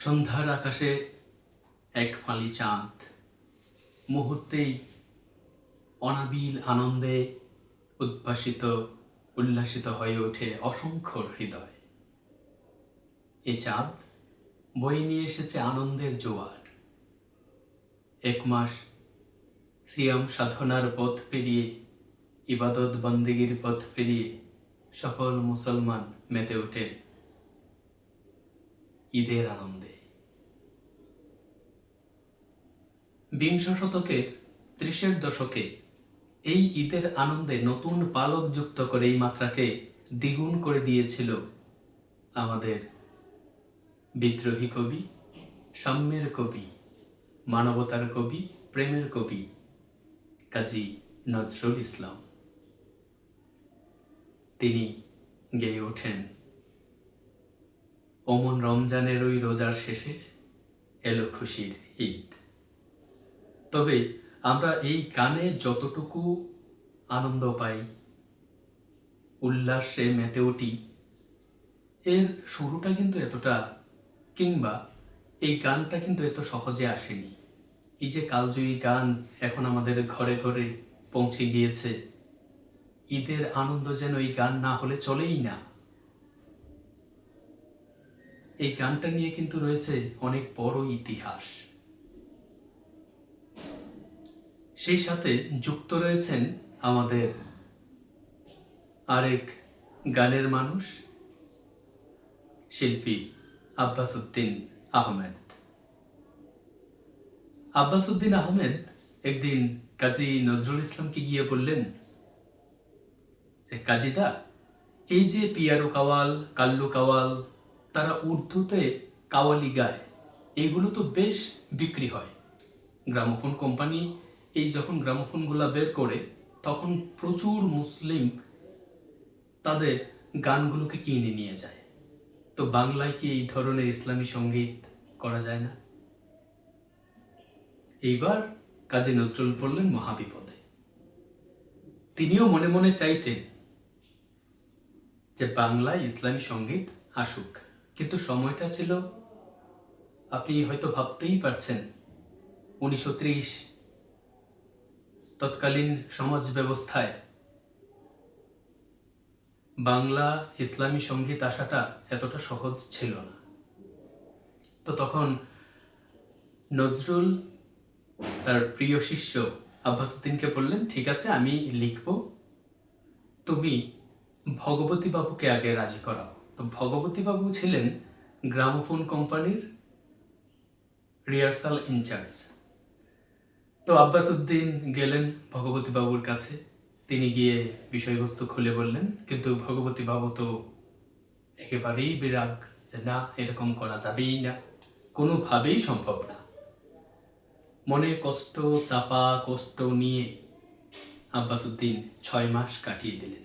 সন্ধ্যার আকাশে এক ফালি চাঁদ মুহূর্তেই অনাবিল আনন্দে উল্লাসিত হয়ে ওঠে অসংখ্য হৃদয়। এ চাঁদ বয়ে নিয়ে এসেছে আনন্দের জোয়ার। এক মাস সিয়াম সাধনার পথ পেরিয়ে, ইবাদত বন্দেগীর পথ পেরিয়ে সকল মুসলমান মেতে ওঠে ঈদের আনন্দে। বিংশ শতকের ৩০-এর দশকে এই ঈদের আনন্দে নতুন পালক যুক্ত করে এই মাত্রাকে দ্বিগুণ করে দিয়েছিল আমাদের বিদ্রোহী কবি, সাম্যের কবি, মানবতার কবি, প্রেমের কবি কাজী নজরুল ইসলাম। তিনি গেয়ে ওঠেন, অমন রমজানের ওই রোজার শেষে এলো খুশির ঈদ। তবে আমরা এই গানে যতটুকু আনন্দ পাই, উল্লাসে মেতে উঠি, এর শুরুটা কিন্তু এতটা, কিংবা এই গানটা কিন্তু এত সহজে আসেনি। এই যে কালজয়ী গান এখন আমাদের ঘরে ঘরে পৌঁছে গিয়েছে, ঈদের আনন্দ যেন এই গান না হলে চলেই না। এই গানটা নিয়ে কিন্তু রয়েছে অনেক বড় ইতিহাস। সেই সাথে যুক্ত রয়েছেন আমাদের আরেক গানের মানুষ, শিল্পী আব্বাস উদ্দিন আহমেদ। আব্বাস উদ্দিন আহমেদ একদিন কাজী নজরুল ইসলামকে গিয়ে বললেন, কাজীদা, এই যে পিয়ারো কাওয়াল, কাল্লু কাওয়াল, তারা উর্দুতে কাওয়ালি গায়, এইগুলো তো বেশ বিক্রি হয়। গ্রামোফোন কোম্পানি এই যখন গ্রামোফোনগুলা বের করে, তখন প্রচুর মুসলিম তাদের গানগুলোকে কিনে নিয়ে যায়। তো বাংলায় কি এই ধরনের ইসলামী সঙ্গীত করা যায় না? এইবার কাজী নজরুল পড়লেন মহাবিপদে। তিনিও মনে মনে চাইতেন যে বাংলায় ইসলামী সঙ্গীত আসুক, কিন্তু সময়টা ছিল, আপনি হয়তো ভাবতেই পারছেন, 1930 তৎকালীন সমাজ ব্যবস্থায় বাংলা ইসলামী সঙ্গীত আসাটা এতটা সহজ ছিল না। তো তখন নজরুল তার প্রিয় শিষ্য আব্বাস উদ্দিনকে বললেন, ঠিক আছে, আমি লিখব, তুমি ভগবতী বাবুকে আগে রাজি করাও। তো ভগবতী বাবু ছিলেন গ্রামোফোন কোম্পানির রিহার্সাল ইনচার্জ। তো আব্বাস উদ্দিন গেলেন ভগবতী বাবুর কাছে। তিনি গিয়ে বিষয়বস্তু খুলে বললেন, কিন্তু ভগবতী বাবু তো একেবারেই বিরাগ, যে না, এরকম করা যাবেই না, কোনোভাবেই সম্ভব না। মনে কষ্ট, চাপা কষ্ট নিয়ে আব্বাস উদ্দিন 6 মাস কাটিয়ে দিলেন।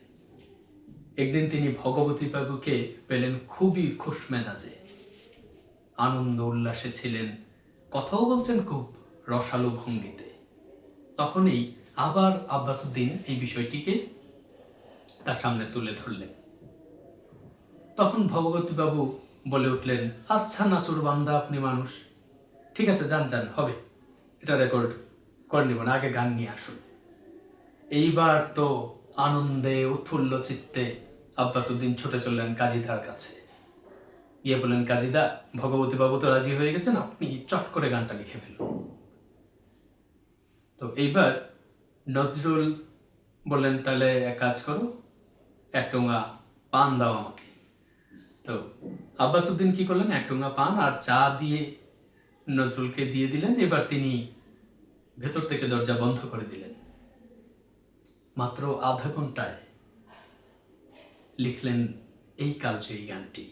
একদিন তিনি ভগবতী বাবুকে পেলেন খুবই খুশ মেজাজে, আনন্দ উল্লাসে ছিলেন, কথাও বলছেন খুব রসালো ভঙ্গিতে। তখনই আবার আব্বাস উদ্দিন এই বিষয়টিকে তার সামনে তুলে ধরলেন। তখন ভগবতী বাবু বলে উঠলেন, আচ্ছা নাচুর বান্দা আপনি মানুষ, ঠিক আছে, যান যান, হবে, এটা রেকর্ড করে নিব না, আগে গান নিয়ে আসুন। এইবার তো আনন্দে উৎফুল্ল চিত্তে আব্বাস উদ্দিন ছুটে চললেন কাজীদার কাছে, গিয়ে বললেন, কাজীদা, ভগবতী বাবু তো রাজি হয়ে গেছেন, আপনি চট করে গানটা লিখে ফেলুন। তো এইবার নজরুল বললেন, তাহলে এক কাজ করো, 1 টোঙা পান দাও আমাকে। তো আব্বাস উদ্দিন কি করলেন, 1 টোঙা পান আর চা দিয়ে নজরুলকে দিয়ে দিলেন। এবার তিনি ভেতর থেকে দরজা বন্ধ করে দিলেন। মাত্র আধা ঘন্টায় লিখলেন এই কালজয়ী গানটি,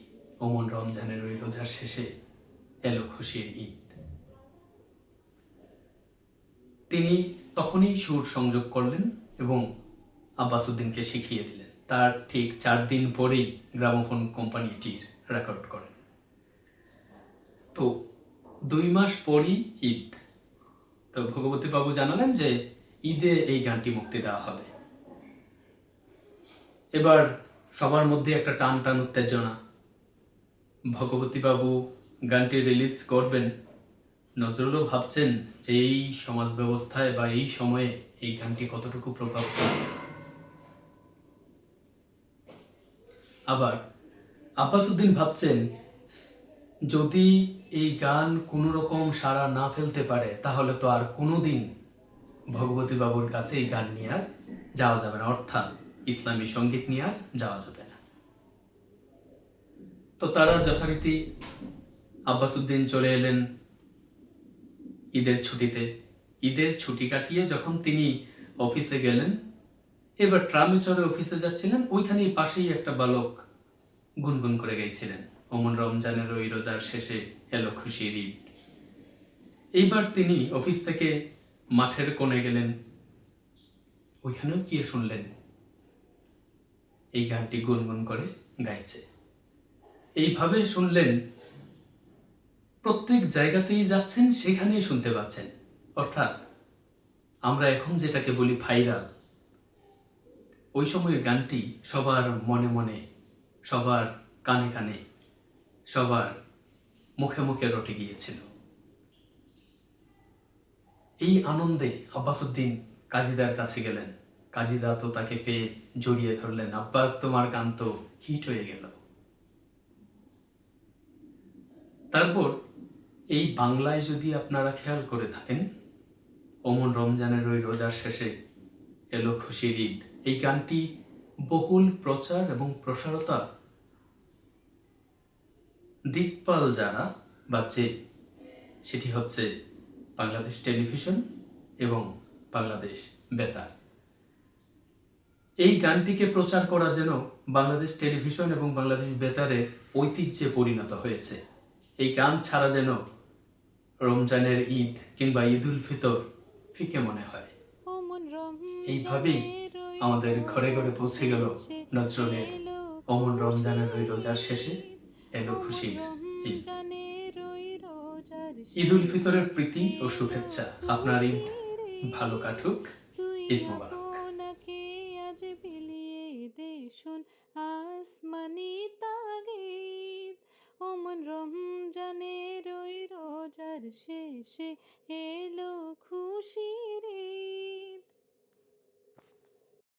অমন রমজানের ওই রোজার শেষে এলো খুশির ঈদ। তিনি তখনই সুর সংযোগ করলেন এবং আব্বাস উদ্দিনকে শিখিয়ে দিলেন। তার ঠিক 4 দিন পরেই গ্রামোফোন কোম্পানি এটির রেকর্ড করেন। তো 2 মাস পরই ঈদ। তো ভগবতী বাবু জানালেন যে ঈদে এই গানটি মুক্তি দেওয়া হবে। এবার সবার মধ্যে একটা টান টান উত্তেজনা। ভগবতী বাবু গানটি রিলিজ করবেন, নজরুলও ভাবছেন যে এই সমাজ ব্যবস্থায় বা এই সময়ে এই গানটি কতটুকু প্রভাব ফেলবে। আবার আব্বাস উদ্দিন ভাবছেন যদি এই গান কোনো রকম সাড়া না ফেলতে পারে তাহলে তো আর কোনোদিন ভগবতী বাবুর কাছে এই গান নিয়ে আর যাওয়া যাবে না, অর্থাৎ ইসলামী সঙ্গীত নিয়ে আর যাওয়া যাবে না। তো তারা যথারীতি আব্বাস উদ্দিন চলে এলেন ঈদের ছুটিতে। ঈদের ছুটি কাটিয়ে যখন তিনি অফিসে গেলেন, এবার ট্রামে চড়ে অফিসে যাচ্ছিলেন, ওইখানেই পাশেই একটা বালক গুনগুন করে গাইছিলেন, ওমন রমজানের ওই রোজার শেষে এলো খুশির ঈদ। এইবার তিনি অফিস থেকে মাঠের কোণে গেলেন, ওইখানেও গিয়ে শুনলেন এই গানটি গুনগুন করে গাইছে। এইভাবে শুনলেন, প্রত্যেক জায়গাতেই যাচ্ছেন সেখানেই শুনতে পাচ্ছেন। অর্থাৎ আমরা এখন যেটাকে বলি ভাইরাল, ওই সময় গানটি সবার মনে মনে, সবার কানে কানে, সবার মুখে মুখে রটে গিয়েছিল। এই আনন্দে আব্বাস উদ্দিন কাজীদার কাছে গেলেন। কাজীদা তো তাকে পেয়ে জড়িয়ে ধরলেন, আব্বাস তোমার গান তো হিট হয়ে গেল। তারপর এই বাংলায় যদি আপনারা খেয়াল করে থাকেন, ওমন রমজানের ওই রোজার শেষে এলো খুশির ঈদ, এই গানটি বহুল প্রচার এবং প্রসারতা দিকপাল যারা বাচ্চে, সেটি হচ্ছে বাংলাদেশ টেলিভিশন এবং বাংলাদেশ বেতার। এই গানটিকে প্রচার করা যেন বাংলাদেশ টেলিভিশন এবং বাংলাদেশ বেতারের ঐতিহ্যে পরিণত হয়েছে। এই গান ছাড়া যেন রমজানের ঈদ কিংবা ঈদ উল ফিতর ফিকে মনে হয়। এইভাবেই আমাদের ঘরে ঘরে পৌঁছে গেল নজরুলের অমন রমজানের ওই রোজার শেষে এলো খুশির ঈদ। ঈদ উল ফিতরের প্রীতি ও শুভেচ্ছা, আপনার ঈদ ভালো কাটুক, ঈদ মোবারক। আজ বিলিয়ে দে শোন আসমানি তাগিদ, ওমন রমজানের ওই রোজার শেষে